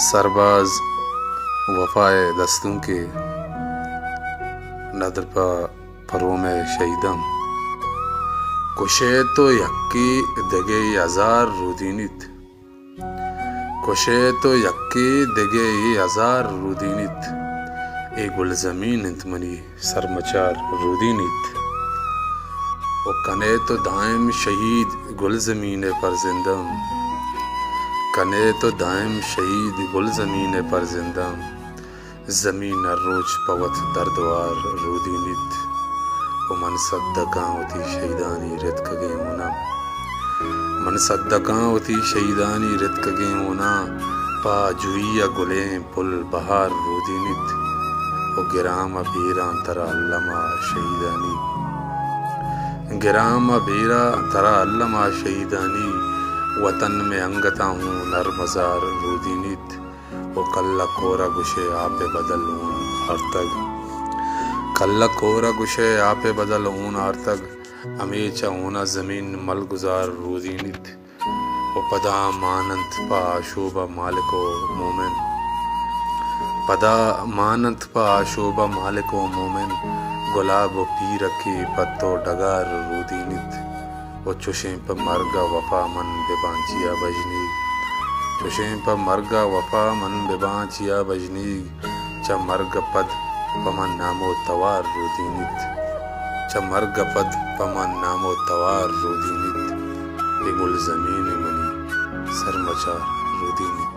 सरबाज वफाए दस्तों के नदर पा परों में शहीदम कुशे तो यक्की दगे हजार रुदीनित कुशे तो यक्की दगे हजार रुदीनित ए गुल ज़मीन इंतमनी सरमचार रुदीनित ओ कने तो दायम शहीद गुल ज़मीन पर जिंदम कने तो दायम शहीद गुल ज़मीन पर जिंदम ज़मीन रोज पवत दर्दवार रुदीनित ओ मन सद्दकां होती शहीदानी रित कगे होना मन सद्दकां होती शहीदानी रित कगे होना पा जुइया गुलें पुल बहार रुदीनित ओ गिराम बीरा तरा अल्लमा शहीदानी गिराम बीरा तरा अल्लमा शहीदानी वतन में अंगता हूँ नर मजार रुदीनित वो कल्ला कोरा गुशे आपे बदल ऊन आर्तग कल्ला कोरा गुशे आपे बदल ऊन आर्तग अमेचा ऊना ज़मीन मल गुजार रुदीनित वो पदा मानंत पा शोभा मालिको मोमिन पदा मानंत पा शोभा मालिको मोमिन गुलाब पीर के पत्तो डगार रुदीनित वो चुशें पर मरगा वफा मन बेबांचिया बजनी चुशें पर मरगा वफा मन बेबांचिया बजनी च मर्ग पद पमन नामो तवार रुदीनित च मर्ग पद पमन नामो तवार रुदीनित ए गुल ज़मीन मनी सरमचार रुदीनित।